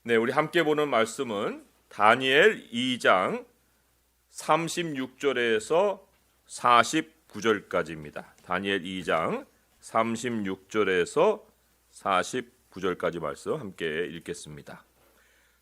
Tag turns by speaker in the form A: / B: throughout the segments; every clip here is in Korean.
A: 네, 우리 함께 보는 말씀은 다니엘 2장 36절에서 49절까지입니다. 다니엘 2장 36절에서 49절까지 말씀 함께 읽겠습니다.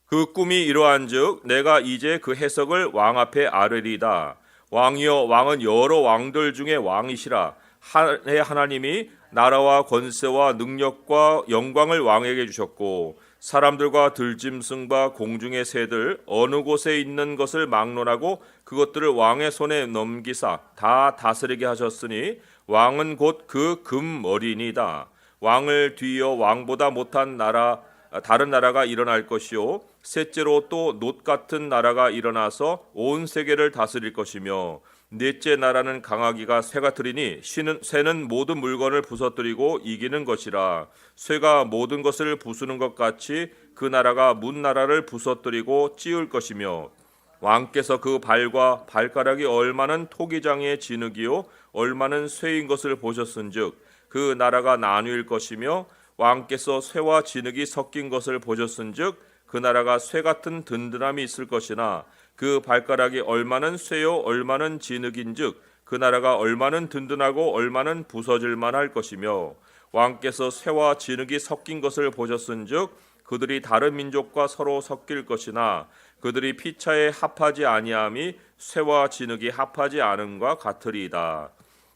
A: 그 꿈이 이러한즉 내가 이제 그 해석을 왕 앞에 아뢰리다. 왕이여, 왕은 여러 왕들 중에 왕이시라. 하나님이 나라와 권세와 능력과 영광을 왕에게 주셨고 사람들과 들짐승과 공중의 새들 어느 곳에 있는 것을 막론하고 그것들을 왕의 손에 넘기사 다 다스리게 하셨으니 왕은 곧 그 금머리니이다. 왕을 뒤이어 왕보다 못한 다른 나라가 일어날 것이요 셋째로 또 놋 같은 나라가 일어나서 온 세계를 다스릴 것이며 넷째 나라는 강하기가 쇠가 트리니 쇠는 모든 물건을 부서뜨리고 이기는 것이라. 쇠가 모든 것을 부수는 것 같이 그 나라가 문 나라를 부서뜨리고 찌울 것이며 왕께서 그 발과 발가락이 얼마는 토기장의 진흙이요 얼마는 쇠인 것을 보셨은즉 그 나라가 나뉠 것이며 왕께서 쇠와 진흙이 섞인 것을 보셨은즉 그 나라가 쇠 같은 든든함이 있을 것이나 그 발가락이 얼마는 쇠요 얼마는 진흙인즉 그 나라가 얼마는 든든하고 얼마는 부서질만 할 것이며 왕께서 쇠와 진흙이 섞인 것을 보셨은즉 그들이 다른 민족과 서로 섞일 것이나 그들이 피차에 합하지 아니함이 쇠와 진흙이 합하지 않음과 같으리이다.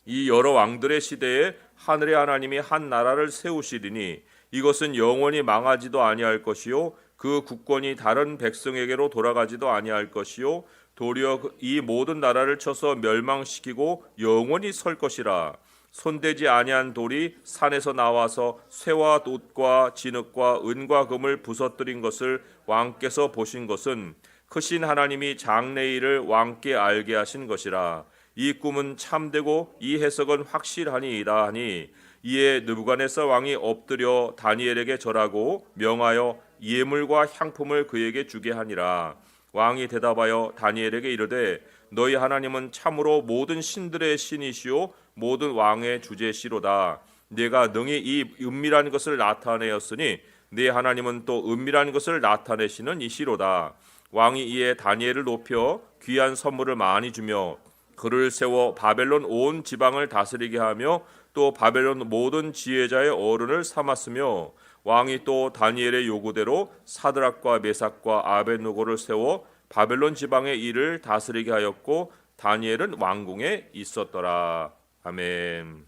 A: 이 여러 왕들의 시대에 하늘의 하나님이 한 나라를 세우시리니 이것은 영원히 망하지도 아니할 것이요 그 국권이 다른 백성에게로 돌아가지도 아니할 것이요 도리어 이 모든 나라를 쳐서 멸망시키고 영원히 설 것이라. 손대지 아니한 돌이 산에서 나와서 쇠와 놋과 진흙과 은과 금을 부서뜨린 것을 왕께서 보신 것은 크신 하나님이 장래일을 왕께 알게 하신 것이라. 이 꿈은 참되고 이 해석은 확실하니이다 하니 이에 느부갓네살 왕이 엎드려 다니엘에게 절하고 명하여 예물과 향품을 그에게 주게 하니라. 왕이 대답하여 다니엘에게 이르되 너희 하나님은 참으로 모든 신들의 신이시오 모든 왕의 주제시로다. 네가 능히 이 은밀한 것을 나타내었으니 네 하나님은 또 은밀한 것을 나타내시는 이시로다. 왕이 이에 다니엘을 높여 귀한 선물을 많이 주며 그를 세워 바벨론 온 지방을 다스리게 하며 또 바벨론 모든 지혜자의 어른을 삼았으며 왕이 또 다니엘의 요구대로 사드락과 메삭과 아벳느고를 세워 바벨론 지방의 일을 다스리게 하였고 다니엘은 왕궁에 있었더라. 아멘.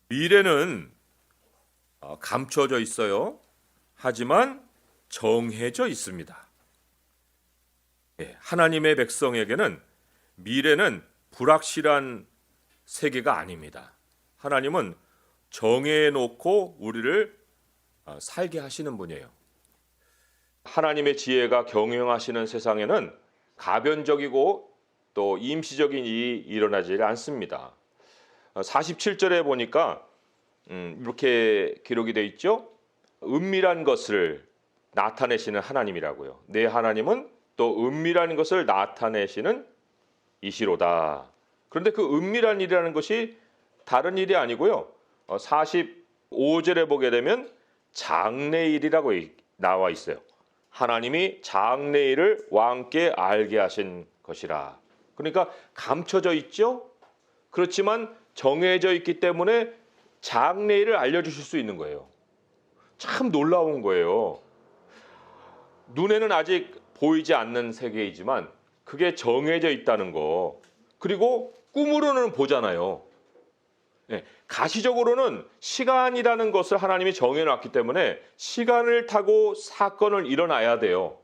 A: 미래는 감춰져 있어요. 하지만 정해져 있습니다. 하나님의 백성에게는 미래는 불확실한 세계가 아닙니다. 하나님은 정해놓고 우리를 살게 하시는 분이에요. 하나님의 지혜가 경영하시는 세상에는 가변적이고 또 임시적인 일이 일어나지 않습니다. 47절에 보니까 이렇게 기록이 되어 있죠. 은밀한 것을 나타내시는 하나님이라고요. 내 하나님은 또 은밀한 것을 나타내시는 이시로다. 그런데 그 은밀한 일이라는 것이 다른 일이 아니고요. 45절에 보게 되면 장래일이라고 나와 있어요. 하나님이 장래일을 왕께 알게 하신 것이라. 그러니까 감춰져 있죠. 그렇지만 정해져 있기 때문에 장래일을 알려주실 수 있는 거예요. 참 놀라운 거예요. 눈에는 아직 보이지 않는 세계이지만 그게 정해져 있다는 거. 그리고 꿈으로는 보잖아요. 가시적으로는 시간이라는 것을 하나님이 정해놨기 때문에 시간을 타고 사건을 일어나야 돼요.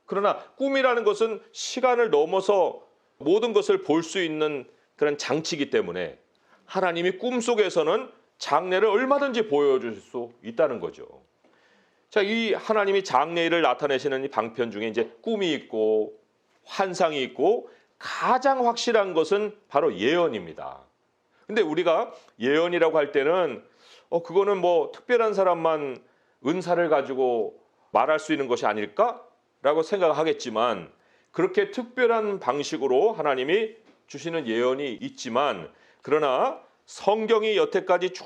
A: 그러나 꿈이라는 것은 시간을 넘어서 모든 것을 볼 수 있는 그런 장치이기 때문에 하나님이 꿈속에서는 장래를 얼마든지 보여줄 수 있다는 거죠. 자, 이 하나님이 장래일을 나타내시는 이 방편 중에 이제 꿈이 있고 환상이 있고 가장 확실한 것은 바로 예언입니다. 근데 우리가 예언이라고 할 때는 그거는 뭐 특별한 사람만 은사를 가지고 말할 수 있는 것이 아닐까라고 생각하겠지만 그렇게 특별한 방식으로 하나님이 주시는 예언이 있지만 그러나 성경이 여태까지 쭉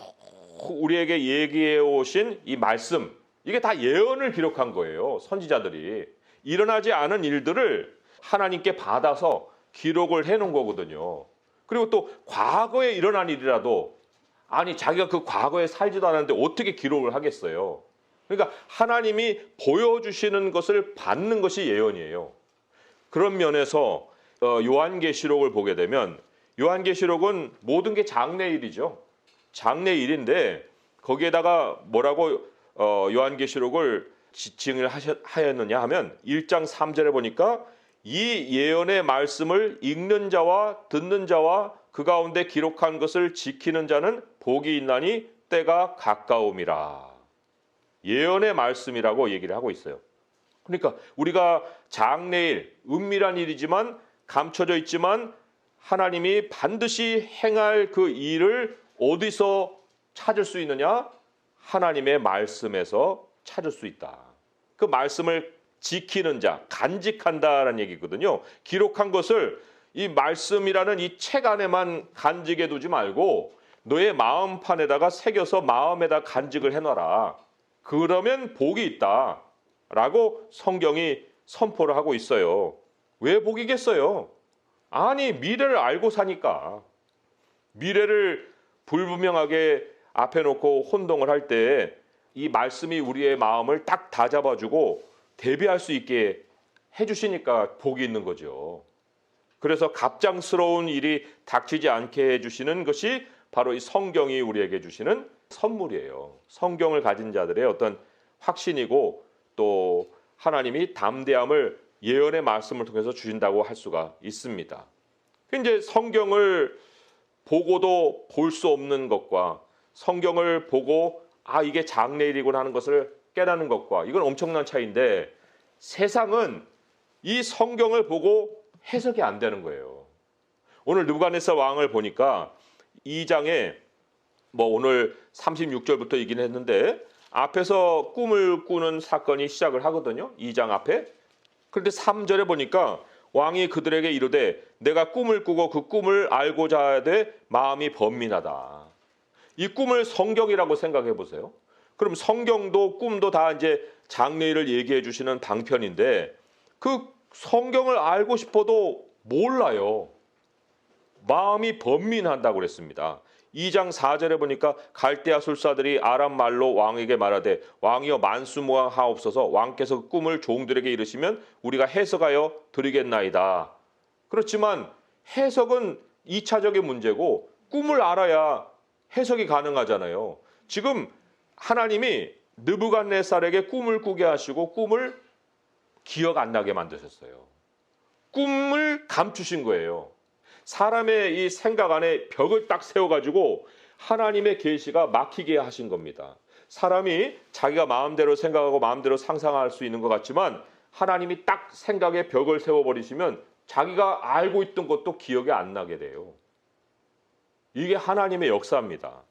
A: 우리에게 얘기해 오신 이 말씀 이게 다 예언을 기록한 거예요. 선지자들이. 일어나지 않은 일들을 하나님께 받아서 기록을 해놓은 거거든요. 그리고 또 과거에 일어난 일이라도 아니 자기가 그 과거에 살지도 않았는데 어떻게 기록을 하겠어요. 그러니까 하나님이 보여주시는 것을 받는 것이 예언이에요. 그런 면에서 요한계시록을 보게 되면 요한계시록은 모든 게 장래일이죠. 장래일인데 거기에다가 뭐라고 요한계시록을 지칭을 하였느냐 하면 1장 3절에 보니까 이 예언의 말씀을 읽는 자와 듣는 자와 그 가운데 기록한 것을 지키는 자는 복이 있나니 때가 가까움이라. 예언의 말씀이라고 얘기를 하고 있어요. 그러니까 우리가 장래일, 은밀한 일이지만 감춰져 있지만 하나님이 반드시 행할 그 일을 어디서 찾을 수 있느냐? 하나님의 말씀에서 찾을 수 있다. 그 말씀을 지키는 자, 간직한다라는 얘기거든요. 기록한 것을 이 말씀이라는 이 책 안에만 간직해 두지 말고 너의 마음판에다가 새겨서 마음에다 간직을 해놔라. 그러면 복이 있다. 라고 성경이 선포를 하고 있어요. 왜 복이겠어요? 아니 미래를 알고 사니까. 미래를 불분명하게 앞에 놓고 혼동을 할 때 이 말씀이 우리의 마음을 딱 다잡아주고 대비할 수 있게 해주시니까 복이 있는 거죠. 그래서 갑작스러운 일이 닥치지 않게 해주시는 것이 바로 이 성경이 우리에게 주시는 선물이에요. 성경을 가진 자들의 어떤 확신이고 또 하나님이 담대함을 예언의 말씀을 통해서 주신다고 할 수가 있습니다. 이제 성경을 보고도 볼 수 없는 것과 성경을 보고 이게 장래일이구나 하는 것을 깨닫는 것과 이건 엄청난 차이인데 세상은 이 성경을 보고 해석이 안 되는 거예요. 오늘 느부갓네살 왕을 보니까 2장에 오늘 36절부터 얘기는 했는데 앞에서 꿈을 꾸는 사건이 시작을 하거든요. 2장 앞에. 그런데 3절에 보니까 왕이 그들에게 이르되 내가 꿈을 꾸고 그 꿈을 알고자 하되 마음이 번민하다. 이 꿈을 성경이라고 생각해 보세요. 그럼 성경도 꿈도 다 이제 장래일을 얘기해 주시는 방편인데 그 성경을 알고 싶어도 몰라요. 마음이 번민한다고 그랬습니다. 2장 4절에 보니까 갈대아 술사들이 아람 말로 왕에게 말하되 왕이여 만수무강하옵소서 왕께서 그 꿈을 종들에게 이르시면 우리가 해석하여 드리겠나이다. 그렇지만 해석은 2차적인 문제고 꿈을 알아야 해석이 가능하잖아요. 지금 하나님이 느부갓네살에게 꿈을 꾸게 하시고 꿈을 기억 안 나게 만드셨어요. 꿈을 감추신 거예요. 사람의 이 생각 안에 벽을 딱 세워가지고 하나님의 계시가 막히게 하신 겁니다. 사람이 자기가 마음대로 생각하고 마음대로 상상할 수 있는 것 같지만 하나님이 딱 생각에 벽을 세워버리시면 자기가 알고 있던 것도 기억이 안 나게 돼요. 이게 하나님의 역사입니다.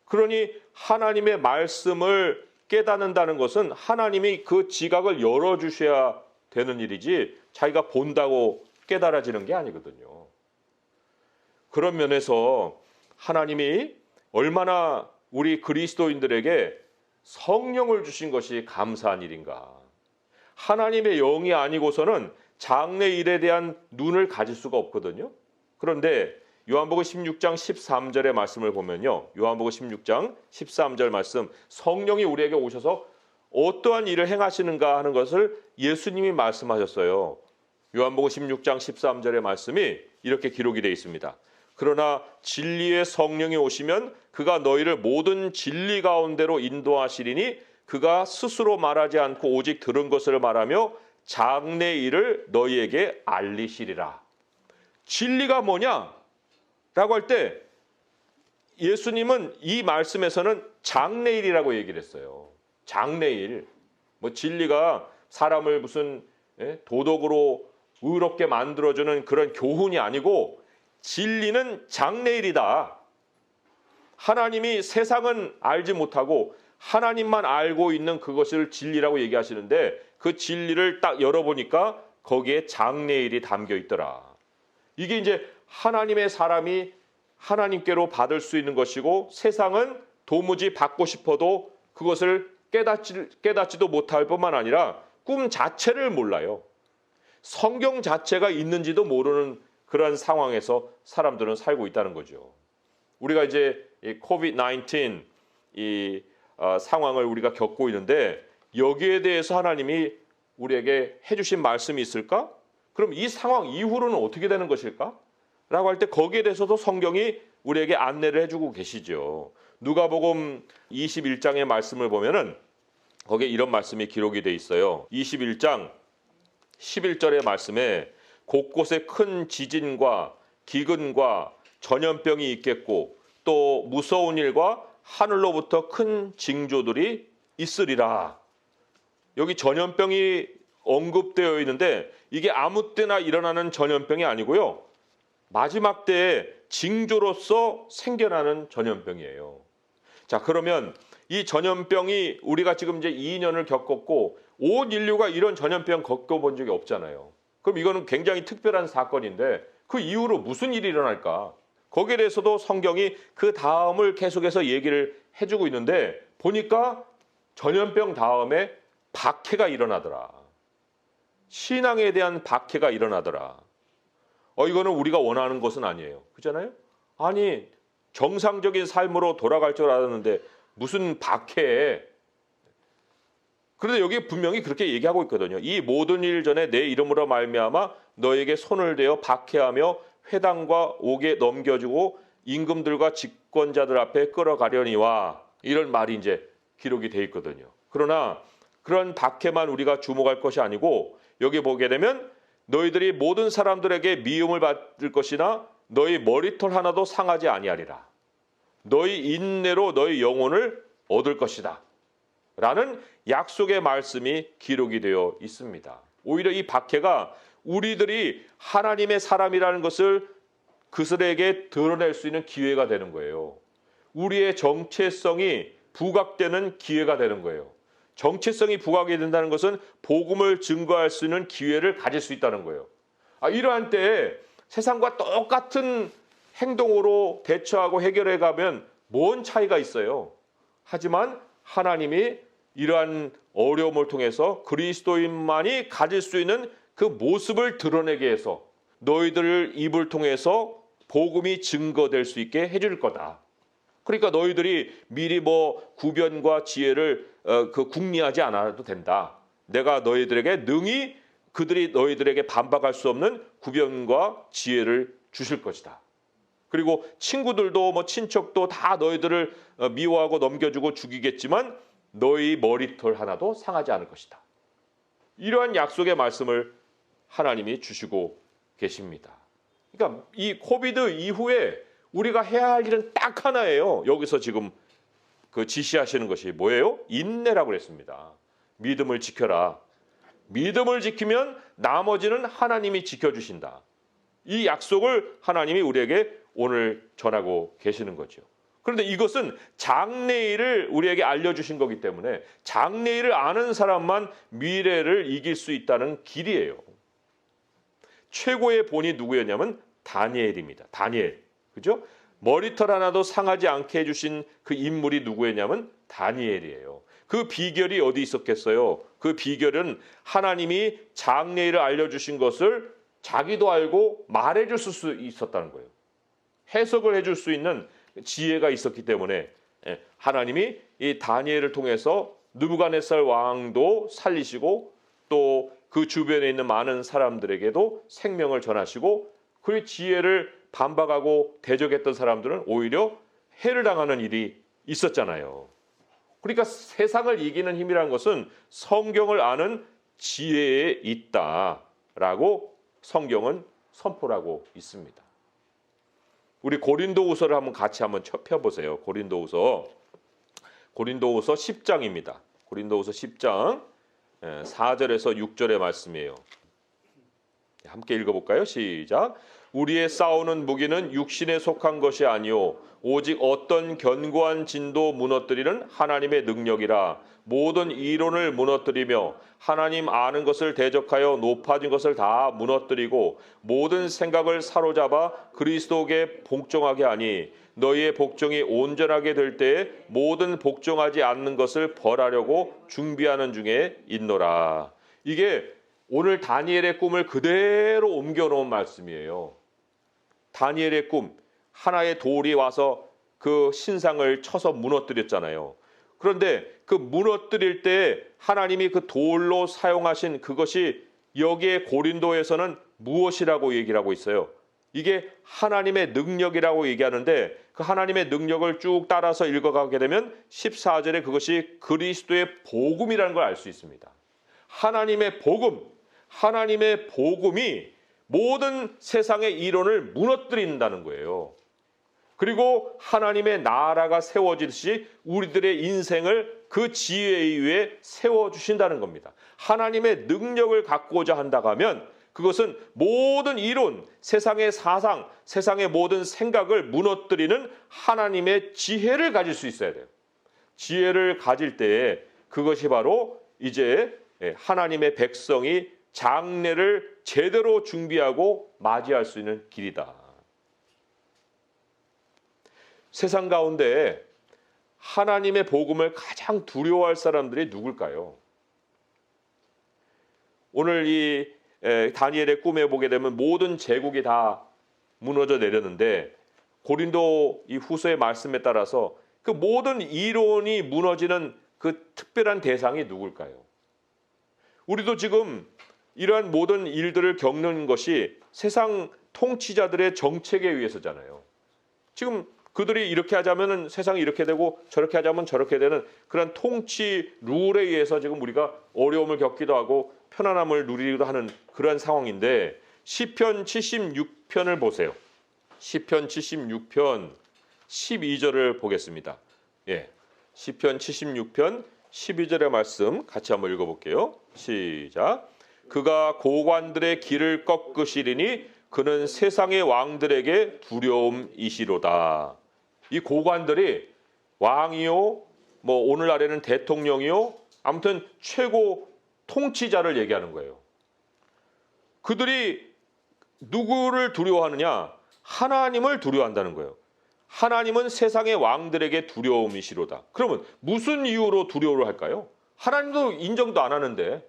A: 그러니 하나님의 말씀을 깨닫는다는 것은 하나님이 그 지각을 열어주셔야 되는 일이지 자기가 본다고 깨달아지는 게 아니거든요. 그런 면에서 하나님이 얼마나 우리 그리스도인들에게 성령을 주신 것이 감사한 일인가. 하나님의 영이 아니고서는 장래일에 대한 눈을 가질 수가 없거든요. 그런데 요한복음 16장 13절의 말씀을 보면요. 요한복음 16장 13절 말씀 성령이 우리에게 오셔서 어떠한 일을 행하시는가 하는 것을 예수님이 말씀하셨어요. 요한복음 16장 13절의 말씀이 이렇게 기록이 되어 있습니다. 그러나 진리의 성령이 오시면 그가 너희를 모든 진리 가운데로 인도하시리니 그가 스스로 말하지 않고 오직 들은 것을 말하며 장래일을 너희에게 알리시리라. 진리가 뭐냐? 라고 할 때 예수님은 이 말씀에서는 장래일이라고 얘기를 했어요. 장래일. 진리가 사람을 무슨 도덕으로 의롭게 만들어주는 그런 교훈이 아니고 진리는 장래일이다. 하나님이 세상은 알지 못하고 하나님만 알고 있는 그것을 진리라고 얘기하시는데 그 진리를 딱 열어보니까 거기에 장래일이 담겨 있더라. 이게 이제 하나님의 사람이 하나님께로 받을 수 있는 것이고 세상은 도무지 받고 싶어도 그것을 깨닫지도 못할 뿐만 아니라 꿈 자체를 몰라요. 성경 자체가 있는지도 모르는 그런 상황에서 사람들은 살고 있다는 거죠. 우리가 이제 이 코비드-19 상황을 우리가 겪고 있는데 여기에 대해서 하나님이 우리에게 해주신 말씀이 있을까? 그럼 이 상황 이후로는 어떻게 되는 것일까? 라고 할 때 거기에 대해서도 성경이 우리에게 안내를 해주고 계시죠. 누가복음 21장의 말씀을 보면은 거기에 이런 말씀이 기록이 돼 있어요. 21장 11절의 말씀에 곳곳에 큰 지진과 기근과 전염병이 있겠고 또 무서운 일과 하늘로부터 큰 징조들이 있으리라. 여기 전염병이 언급되어 있는데 이게 아무 때나 일어나는 전염병이 아니고요. 마지막 때에 징조로서 생겨나는 전염병이에요. 자, 그러면 이 전염병이 우리가 지금 이제 2년을 겪었고 온 인류가 이런 전염병 겪어본 적이 없잖아요. 그럼 이거는 굉장히 특별한 사건인데 그 이후로 무슨 일이 일어날까? 거기에 대해서도 성경이 그 다음을 계속해서 얘기를 해주고 있는데 보니까 전염병 다음에 박해가 일어나더라. 신앙에 대한 박해가 일어나더라. 이거는 우리가 원하는 것은 아니에요. 그렇잖아요? 아니, 정상적인 삶으로 돌아갈 줄 알았는데 무슨 박해에. 그런데 여기 분명히 그렇게 얘기하고 있거든요. 이 모든 일 전에 내 이름으로 말미암아 너에게 손을 대어 박해하며 회당과 옥에 넘겨주고 임금들과 집권자들 앞에 끌어가려니와 이런 말이 이제 기록이 돼 있거든요. 그러나 그런 박해만 우리가 주목할 것이 아니고 여기 보게 되면 너희들이 모든 사람들에게 미움을 받을 것이나 너희 머리털 하나도 상하지 아니하리라. 너희 인내로 너희 영혼을 얻을 것이다. 라는 약속의 말씀이 기록이 되어 있습니다. 오히려 이 박해가 우리들이 하나님의 사람이라는 것을 그들에게 드러낼 수 있는 기회가 되는 거예요. 우리의 정체성이 부각되는 기회가 되는 거예요. 정체성이 부각이 된다는 것은 복음을 증거할 수 있는 기회를 가질 수 있다는 거예요. 이러한 때에 세상과 똑같은 행동으로 대처하고 해결해 가면 뭔 차이가 있어요. 하지만 하나님이 이러한 어려움을 통해서 그리스도인만이 가질 수 있는 그 모습을 드러내게 해서 너희들 입을 통해서 복음이 증거될 수 있게 해줄 거다. 그러니까 너희들이 미리 구변과 지혜를 궁리하지 않아도 된다. 내가 너희들에게 능히 그들이 너희들에게 반박할 수 없는 구변과 지혜를 주실 것이다. 그리고 친구들도 친척도 다 너희들을 미워하고 넘겨주고 죽이겠지만 너희 머리털 하나도 상하지 않을 것이다. 이러한 약속의 말씀을 하나님이 주시고 계십니다. 그러니까 이 코비드 이후에 우리가 해야 할 일은 딱 하나예요. 여기서 지금 지시하시는 것이 뭐예요? 인내라고 그랬습니다. 믿음을 지켜라. 믿음을 지키면 나머지는 하나님이 지켜주신다. 이 약속을 하나님이 우리에게 오늘 전하고 계시는 거죠. 그런데 이것은 장래일을 우리에게 알려주신 거기 때문에 장래일을 아는 사람만 미래를 이길 수 있다는 길이에요. 최고의 본이 누구였냐면 다니엘입니다. 다니엘. 그죠? 머리털 하나도 상하지 않게 해주신 그 인물이 누구였냐면 다니엘이에요. 그 비결이 어디 있었겠어요? 그 비결은 하나님이 장래일을 알려주신 것을 자기도 알고 말해줄 수 있었다는 거예요. 해석을 해줄 수 있는 지혜가 있었기 때문에 하나님이 이 다니엘을 통해서 느부갓네살 왕도 살리시고 또 그 주변에 있는 많은 사람들에게도 생명을 전하시고 그 지혜를 반박하고 대적했던 사람들은 오히려 해를 당하는 일이 있었잖아요. 그러니까 세상을 이기는 힘이라는 것은 성경을 아는 지혜에 있다라고 성경은 선포하고 있습니다. 우리 고린도후서를 같이 한번 펴보세요. 고린도후서 10장입니다. 고린도후서 10장 4절에서 6절의 말씀이에요. 함께 읽어볼까요? 시작. 우리의 싸우는 무기는 육신에 속한 것이 아니요 오직 어떤 견고한 진도 무너뜨리는 하나님의 능력이라. 모든 이론을 무너뜨리며 하나님 아는 것을 대적하여 높아진 것을 다 무너뜨리고 모든 생각을 사로잡아 그리스도께 복종하게 하니 너희의 복종이 온전하게 될 때에 모든 복종하지 않는 것을 벌하려고 준비하는 중에 있노라. 이게 오늘 다니엘의 꿈을 그대로 옮겨놓은 말씀이에요. 다니엘의 꿈, 하나의 돌이 와서 그 신상을 쳐서 무너뜨렸잖아요. 그런데 그 무너뜨릴 때 하나님이 그 돌로 사용하신 그것이 여기에 고린도에서는 무엇이라고 얘기를 하고 있어요? 이게 하나님의 능력이라고 얘기하는데 그 하나님의 능력을 쭉 따라서 읽어가게 되면 14절에 그것이 그리스도의 복음이라는 걸 알 수 있습니다. 하나님의 복음, 하나님의 복음이 모든 세상의 이론을 무너뜨린다는 거예요. 그리고 하나님의 나라가 세워지듯이 우리들의 인생을 그 지혜에 의해 세워주신다는 겁니다. 하나님의 능력을 갖고자 한다고 하면 그것은 모든 이론, 세상의 사상, 세상의 모든 생각을 무너뜨리는 하나님의 지혜를 가질 수 있어야 돼요. 지혜를 가질 때에 그것이 바로 이제 하나님의 백성이 장래를 제대로 준비하고 맞이할 수 있는 길이다. 세상 가운데 하나님의 복음을 가장 두려워할 사람들이 누굴까요? 오늘 이 다니엘의 꿈에 보게 되면 모든 제국이 다 무너져 내렸는데 고린도 이 후서의 말씀에 따라서 그 모든 이론이 무너지는 그 특별한 대상이 누굴까요? 우리도 지금 이러한 모든 일들을 겪는 것이 세상 통치자들의 정책에 의해서잖아요. 지금 그들이 이렇게 하자면 세상이 이렇게 되고 저렇게 하자면 저렇게 되는 그런 통치 룰에 의해서 지금 우리가 어려움을 겪기도 하고 편안함을 누리기도 하는 그런 상황인데 시편 76편을 보세요. 시편 76편 12절을 보겠습니다. 시편 76편 12절의 말씀 같이 한번 읽어볼게요. 시작. 그가 고관들의 길을 꺾으시리니 그는 세상의 왕들에게 두려움이시로다. 이 고관들이 왕이요, 뭐 오늘날에는 대통령이요, 아무튼 최고 통치자를 얘기하는 거예요. 그들이 누구를 두려워하느냐? 하나님을 두려워한다는 거예요. 하나님은 세상의 왕들에게 두려움이시로다. 그러면 무슨 이유로 두려워를 할까요? 하나님도 인정도 안 하는데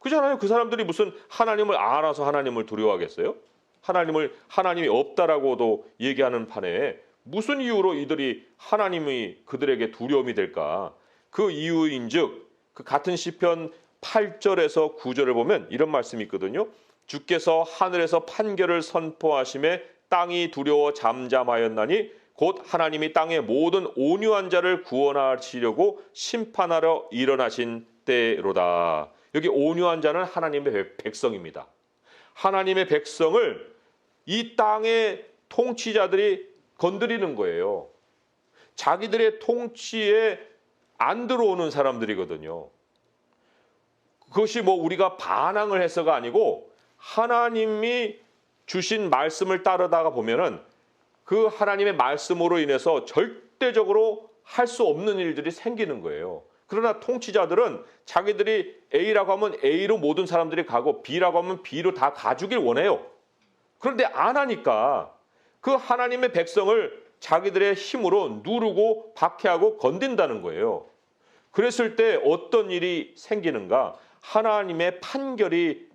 A: 그잖아요. 그 사람들이 무슨 하나님을 알아서 하나님을 두려워하겠어요? 하나님이 없다라고도 얘기하는 판에 무슨 이유로 이들이 하나님이 그들에게 두려움이 될까? 그 이유인즉 그 같은 시편 8절에서 9절을 보면 이런 말씀이 있거든요. 주께서 하늘에서 판결을 선포하심에 땅이 두려워 잠잠하였나니 곧 하나님이 땅의 모든 온유한 자를 구원하시려고 심판하러 일어나신 때로다. 여기 온유한 자는 하나님의 백성입니다. 하나님의 백성을 이 땅의 통치자들이 건드리는 거예요. 자기들의 통치에 안 들어오는 사람들이거든요. 그것이 뭐 우리가 반항을 해서가 아니고 하나님이 주신 말씀을 따르다가 보면은 그 하나님의 말씀으로 인해서 절대적으로 할 수 없는 일들이 생기는 거예요. 그러나 통치자들은 자기들이 A라고 하면 A로 모든 사람들이 가고 B라고 하면 B로 다 가주길 원해요. 그런데 안 하니까 그 하나님의 백성을 자기들의 힘으로 누르고 박해하고 건든다는 거예요. 그랬을 때 어떤 일이 생기는가? 하나님의 판결이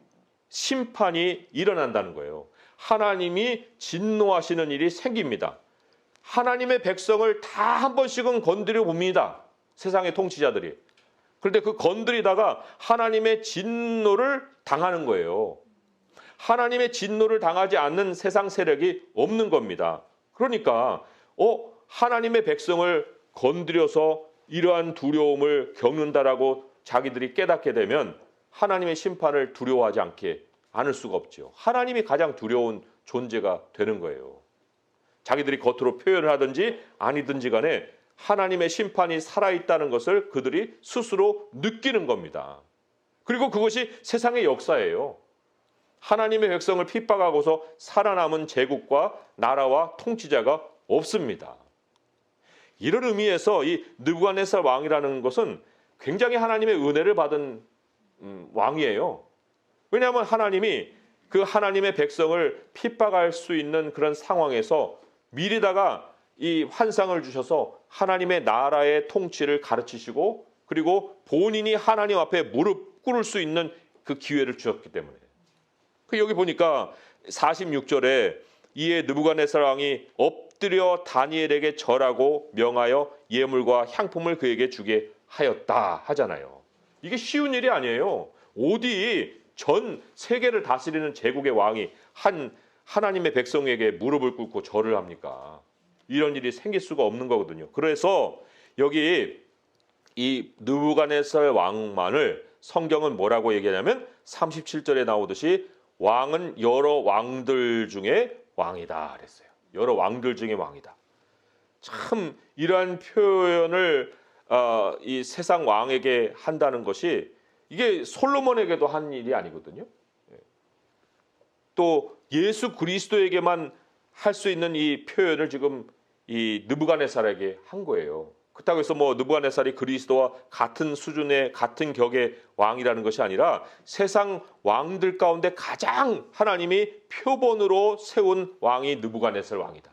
A: 심판이 일어난다는 거예요. 하나님이 진노하시는 일이 생깁니다. 하나님의 백성을 다 한 번씩은 건드려 봅니다. 세상의 통치자들이. 그런데 그 건드리다가 하나님의 진노를 당하는 거예요. 하나님의 진노를 당하지 않는 세상 세력이 없는 겁니다. 그러니까 하나님의 백성을 건드려서 이러한 두려움을 겪는다라고 자기들이 깨닫게 되면 하나님의 심판을 두려워하지 않을 수가 없죠. 하나님이 가장 두려운 존재가 되는 거예요. 자기들이 겉으로 표현을 하든지 아니든지 간에 하나님의 심판이 살아있다는 것을 그들이 스스로 느끼는 겁니다. 그리고 그것이 세상의 역사예요. 하나님의 백성을 핍박하고서 살아남은 제국과 나라와 통치자가 없습니다. 이런 의미에서 이 느부갓네살 왕이라는 것은 굉장히 하나님의 은혜를 받은 왕이에요. 왜냐하면 하나님이 그 하나님의 백성을 핍박할 수 있는 그런 상황에서 미리다가 이 환상을 주셔서 하나님의 나라의 통치를 가르치시고 그리고 본인이 하나님 앞에 무릎 꿇을 수 있는 그 기회를 주셨기 때문에. 여기 보니까 46절에 이에 느부갓네살 왕이 엎드려 다니엘에게 절하고 명하여 예물과 향품을 그에게 주게 하였다 하잖아요. 이게 쉬운 일이 아니에요. 어디 전 세계를 다스리는 제국의 왕이 하나님의 백성에게 무릎을 꿇고 절을 합니까? 이런 일이 생길 수가 없는 거거든요. 그래서 여기 이 느부갓네살 왕만을 성경은 뭐라고 얘기하냐면 37절에 나오듯이 왕은 여러 왕들 중에 왕이다 그랬어요. 여러 왕들 중에 왕이다. 참 이러한 표현을 이 세상 왕에게 한다는 것이 이게 솔로몬에게도 한 일이 아니거든요. 또 예수 그리스도에게만 할 수 있는 이 표현을 지금 이 느부갓네살에게 한 거예요. 그렇다고 해서 뭐 느부갓네살이 그리스도와 같은 수준의 같은 격의 왕이라는 것이 아니라 세상 왕들 가운데 가장 하나님이 표본으로 세운 왕이 느부갓네살 왕이다.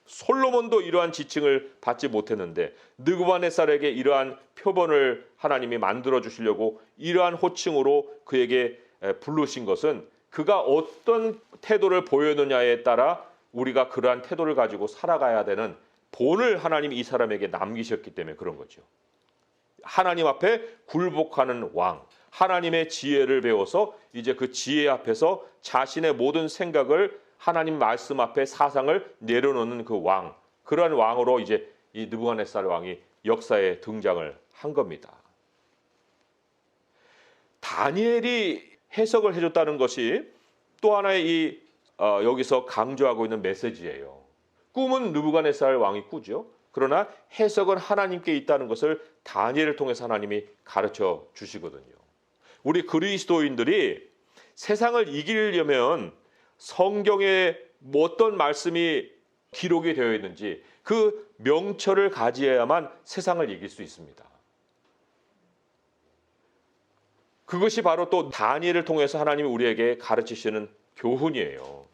A: 솔로몬도 이러한 지칭을 받지 못했는데 느부갓네살에게 이러한 표본을 하나님이 만들어 주시려고 이러한 호칭으로 그에게 부르신 것은 그가 어떤 태도를 보였느냐에 따라 우리가 그러한 태도를 가지고 살아가야 되는 본을 하나님이 이 사람에게 남기셨기 때문에 그런 거죠. 하나님 앞에 굴복하는 왕, 하나님의 지혜를 배워서 이제 그 지혜 앞에서 자신의 모든 생각을 하나님 말씀 앞에 사상을 내려놓는 그 왕, 그러한 왕으로 이제 이 느부갓네살 왕이 역사에 등장을 한 겁니다. 다니엘이 해석을 해줬다는 것이 또 하나의 여기서 강조하고 있는 메시지예요. 꿈은 느부갓네살 왕이 꾸죠. 그러나 해석은 하나님께 있다는 것을 다니엘을 통해서 하나님이 가르쳐 주시거든요. 우리 그리스도인들이 세상을 이기려면 성경에 어떤 말씀이 기록이 되어 있는지 그 명철을 가지어야만 세상을 이길 수 있습니다. 그것이 바로 또 다니엘을 통해서 하나님이 우리에게 가르치시는 교훈이에요.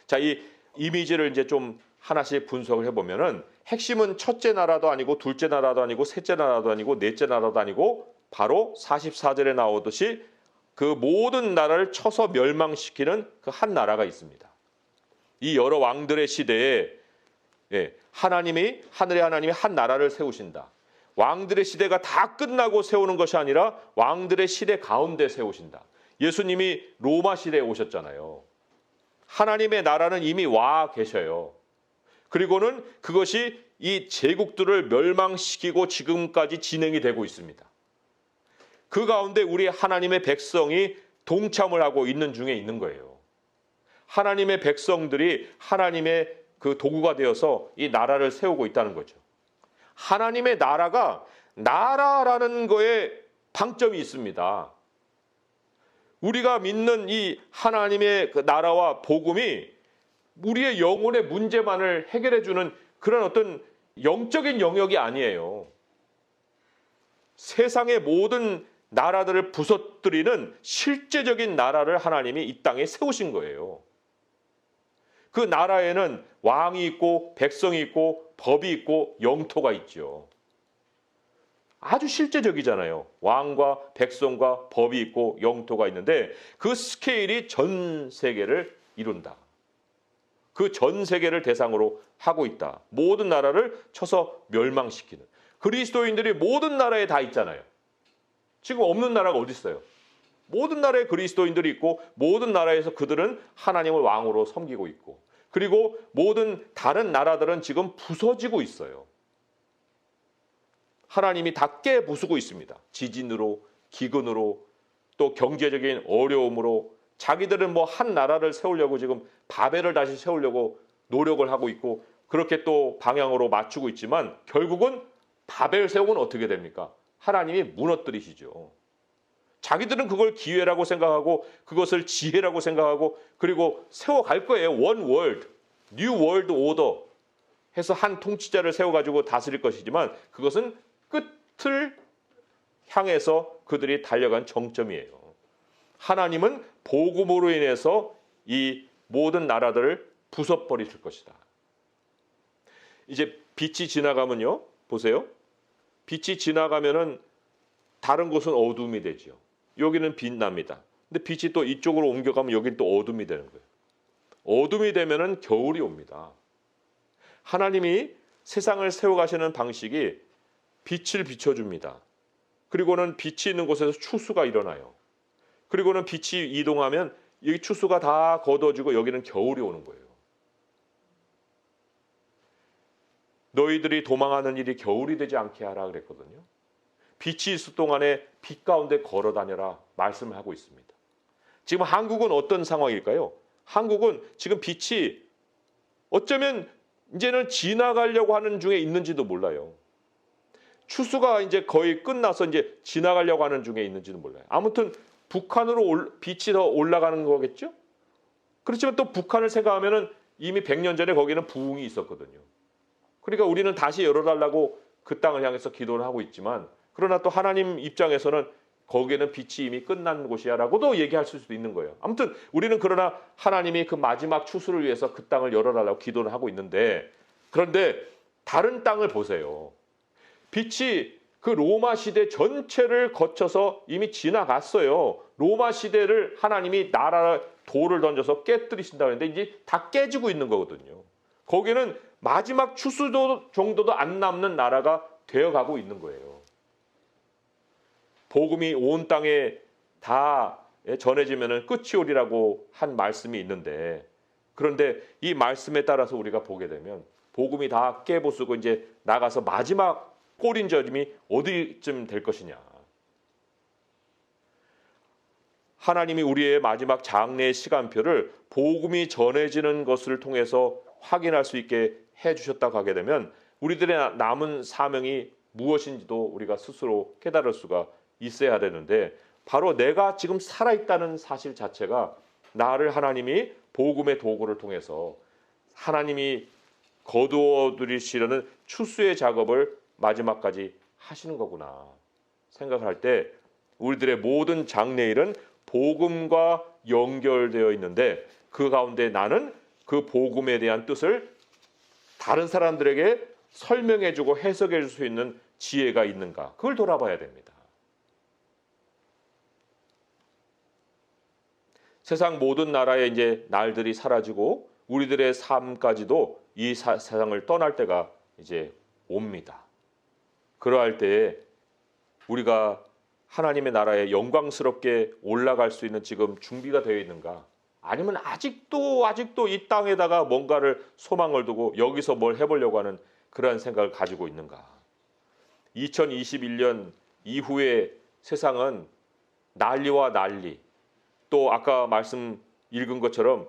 A: 자, 이 이미지를 이제 좀 하나씩 분석을 해보면은 핵심은 첫째 나라도 아니고 둘째 나라도 아니고 셋째 나라도 아니고 넷째 나라도 아니고 바로 44절에 나오듯이 그 모든 나라를 쳐서 멸망시키는 그 한 나라가 있습니다. 이 여러 왕들의 시대에 하나님이 하늘의 하나님이 한 나라를 세우신다. 왕들의 시대가 다 끝나고 세우는 것이 아니라 왕들의 시대 가운데 세우신다. 예수님이 로마 시대에 오셨잖아요. 하나님의 나라는 이미 와 계셔요. 그리고는 그것이 이 제국들을 멸망시키고 지금까지 진행이 되고 있습니다. 그 가운데 우리 하나님의 백성이 동참을 하고 있는 중에 있는 거예요. 하나님의 백성들이 하나님의 그 도구가 되어서 이 나라를 세우고 있다는 거죠. 하나님의 나라가 나라라는 거에 방점이 있습니다. 우리가 믿는 이 하나님의 그 나라와 복음이 우리의 영혼의 문제만을 해결해 주는 그런 어떤 영적인 영역이 아니에요. 세상의 모든 나라들을 부서뜨리는 실제적인 나라를 하나님이 이 땅에 세우신 거예요. 그 나라에는 왕이 있고 백성이 있고 법이 있고 영토가 있죠. 아주 실제적이잖아요. 왕과 백성과 법이 있고 영토가 있는데 그 스케일이 전 세계를 이룬다. 그 전 세계를 대상으로 하고 있다. 모든 나라를 쳐서 멸망시키는. 그리스도인들이 모든 나라에 다 있잖아요. 지금 없는 나라가 어디 있어요? 모든 나라에 그리스도인들이 있고 모든 나라에서 그들은 하나님을 왕으로 섬기고 있고 그리고 모든 다른 나라들은 지금 부서지고 있어요. 하나님이 다 깨부수고 있습니다. 지진으로, 기근으로, 또 경제적인 어려움으로 자기들은 뭐 한 나라를 세우려고 지금 바벨을 다시 세우려고 노력을 하고 있고 그렇게 또 방향으로 맞추고 있지만 결국은 바벨 세우면 어떻게 됩니까? 하나님이 무너뜨리시죠. 자기들은 그걸 기회라고 생각하고 그것을 지혜라고 생각하고 그리고 세워갈 거예요. 원 월드, 뉴 월드 오더 해서 한 통치자를 세워가지고 다스릴 것이지만 그것은 끝을 향해서 그들이 달려간 정점이에요. 하나님은 복음으로 인해서 이 모든 나라들을 부숴버리실 것이다. 이제 빛이 지나가면요. 보세요. 빛이 지나가면은 다른 곳은 어둠이 되죠. 여기는 빛납니다. 근데 빛이 또 이쪽으로 옮겨가면 여기는 또 어둠이 되는 거예요. 어둠이 되면은 겨울이 옵니다. 하나님이 세상을 세워가시는 방식이 빛을 비춰줍니다. 그리고는 빛이 있는 곳에서 추수가 일어나요. 그리고는 빛이 이동하면 이 추수가 다 걷어지고 여기는 겨울이 오는 거예요. 너희들이 도망하는 일이 겨울이 되지 않게 하라 그랬거든요. 빛이 있을 동안에 빛 가운데 걸어 다녀라 말씀을 하고 있습니다. 지금 한국은 어떤 상황일까요? 한국은 지금 빛이 어쩌면 이제는 지나가려고 하는 중에 있는지도 몰라요. 추수가 이제 거의 끝나서 이제 지나가려고 하는 중에 있는지는 몰라요. 아무튼 북한으로 빛이 더 올라가는 거겠죠? 그렇지만 또 북한을 생각하면은 이미 100년 전에 거기는 부흥이 있었거든요. 그러니까 우리는 다시 열어달라고 그 땅을 향해서 기도를 하고 있지만 그러나 또 하나님 입장에서는 거기에는 빛이 이미 끝난 곳이야라고도 얘기할 수도 있는 거예요. 아무튼 우리는 그러나 하나님이 그 마지막 추수를 위해서 그 땅을 열어달라고 기도를 하고 있는데 그런데 다른 땅을 보세요. 빛이 그 로마 시대 전체를 거쳐서 이미 지나갔어요. 로마 시대를 하나님이 나라 돌을 던져서 깨뜨리신다고 했는데 이제 다 깨지고 있는 거거든요. 거기는 마지막 추수 정도도 안 남는 나라가 되어가고 있는 거예요. 복음이 온 땅에 다 전해지면 끝이 오리라고 한 말씀이 있는데 그런데 이 말씀에 따라서 우리가 보게 되면 복음이 다 깨부수고 이제 나가서 마지막 꼬린저림이 어디쯤 될 것이냐. 하나님이 우리의 마지막 장래의 시간표를 복음이 전해지는 것을 통해서 확인할 수 있게 해주셨다고 하게 되면 우리들의 남은 사명이 무엇인지도 우리가 스스로 깨달을 수가 있어야 되는데 바로 내가 지금 살아있다는 사실 자체가 나를 하나님이 복음의 도구를 통해서 하나님이 거두어들이시려는 추수의 작업을 마지막까지 하시는 거구나 생각할 때 우리들의 모든 장래일은 복음과 연결되어 있는데 그 가운데 나는 그 복음에 대한 뜻을 다른 사람들에게 설명해주고 해석해 줄 수 있는 지혜가 있는가 그걸 돌아봐야 됩니다. 세상 모든 나라의 이제 날들이 사라지고 우리들의 삶까지도 이 세상을 떠날 때가 이제 옵니다. 그러할 때에 우리가 하나님의 나라에 영광스럽게 올라갈 수 있는 지금 준비가 되어 있는가? 아니면 아직도 이 땅에다가 뭔가를 소망을 두고 여기서 뭘 해보려고 하는 그러한 생각을 가지고 있는가? 2021년 이후에 세상은 난리와 난리, 또 아까 말씀 읽은 것처럼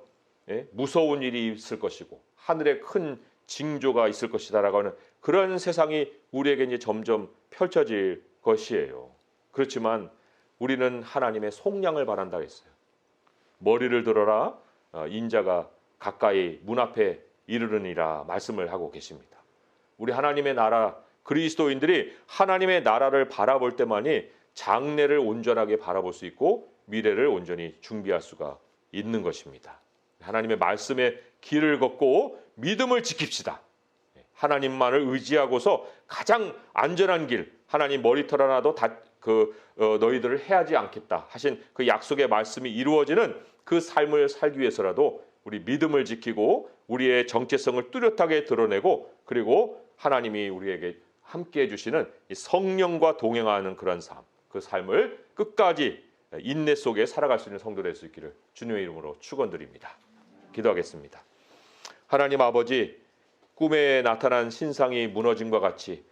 A: 무서운 일이 있을 것이고 하늘에 큰 징조가 있을 것이다라고 하는 그런 세상이 우리에게 이제 점점 펼쳐질 것이에요. 그렇지만 우리는 하나님의 속량을 바란다 했어요. 머리를 들어라 인자가 가까이 문 앞에 이르르니라 말씀을 하고 계십니다. 우리 하나님의 나라 그리스도인들이 하나님의 나라를 바라볼 때만이 장래를 온전하게 바라볼 수 있고 미래를 온전히 준비할 수가 있는 것입니다. 하나님의 말씀에 길을 걷고 믿음을 지킵시다. 하나님만을 의지하고서 가장 안전한 길, 하나님 머리털 하나도 너희들을 해하지 않겠다 하신 그 약속의 말씀이 이루어지는 그 삶을 살기 위해서라도 우리 믿음을 지키고 우리의 정체성을 뚜렷하게 드러내고 그리고 하나님이 우리에게 함께 해주시는 이 성령과 동행하는 그런 삶, 그 삶을 끝까지 인내 속에 살아갈 수 있는 성도 될 수 있기를 주님의 이름으로 축원드립니다. 기도하겠습니다. 하나님 아버지, 꿈에 나타난 신상이 무너짐과 같이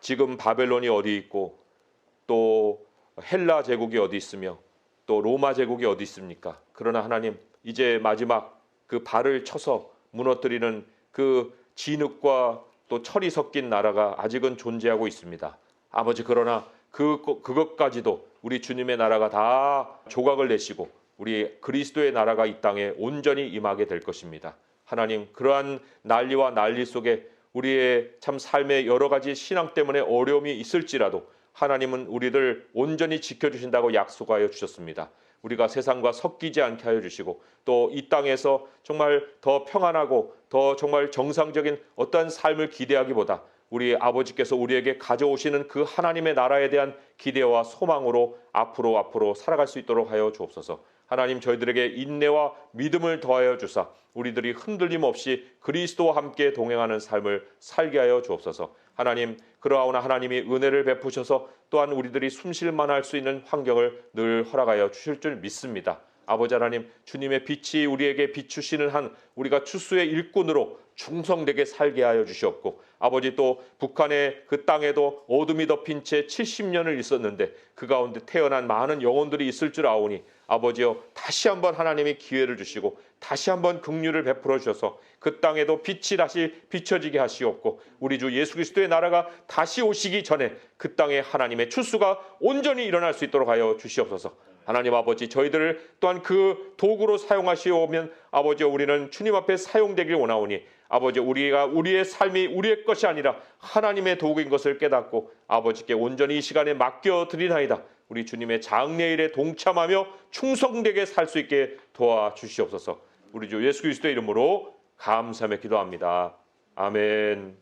A: 지금 바벨론이 어디 있고 또 헬라 제국이 어디 있으며 또 로마 제국이 어디 있습니까? 그러나 하나님 이제 마지막 그 발을 쳐서 무너뜨리는 그 진흙과 또 철이 섞인 나라가 아직은 존재하고 있습니다. 아버지 그러나 그것까지도 우리 주님의 나라가 다 조각을 내시고 우리 그리스도의 나라가 이 땅에 온전히 임하게 될 것입니다. 하나님, 그러한 난리와 난리 속에 우리의 참 삶의 여러 가지 신앙 때문에 어려움이 있을지라도 하나님은 우리를 온전히 지켜주신다고 약속하여 주셨습니다. 우리가 세상과 섞이지 않게 하여 주시고 또 이 땅에서 정말 더 평안하고 더 정말 정상적인 어떠한 삶을 기대하기보다 우리 아버지께서 우리에게 가져오시는 그 하나님의 나라에 대한 기대와 소망으로 앞으로 살아갈 수 있도록 하여 주옵소서. 하나님, 저희들에게 인내와 믿음을 더하여 주사 우리들이 흔들림 없이 그리스도와 함께 동행하는 삶을 살게 하여 주옵소서. 하나님, 그러하오나 하나님이 은혜를 베푸셔서 또한 우리들이 숨쉴만할 수 있는 환경을 늘 허락하여 주실 줄 믿습니다. 아버지 하나님, 주님의 빛이 우리에게 비추시는 한 우리가 추수의 일꾼으로 충성되게 살게 하여 주시옵고, 아버지, 또 북한의 그 땅에도 어둠이 덮인 채 70년을 있었는데 그 가운데 태어난 많은 영혼들이 있을 줄 아오니 아버지여, 다시 한번 하나님이 기회를 주시고 다시 한번 긍휼을 베풀어 주셔서 그 땅에도 빛이 다시 비춰지게 하시옵고, 우리 주 예수 그리스도의 나라가 다시 오시기 전에 그 땅에 하나님의 추수가 온전히 일어날 수 있도록 하여 주시옵소서. 하나님 아버지, 저희들을 또한 그 도구로 사용하시오면 아버지, 우리는 주님 앞에 사용되길 원하오니 아버지, 우리가 우리의 삶이 우리의 것이 아니라 하나님의 도구인 것을 깨닫고 아버지께 온전히 이 시간에 맡겨드리나이다. 우리 주님의 장례일에 동참하며 충성되게 살 수 있게 도와주시옵소서. 우리 주 예수 그리스도의 이름으로 감사하며 기도합니다. 아멘.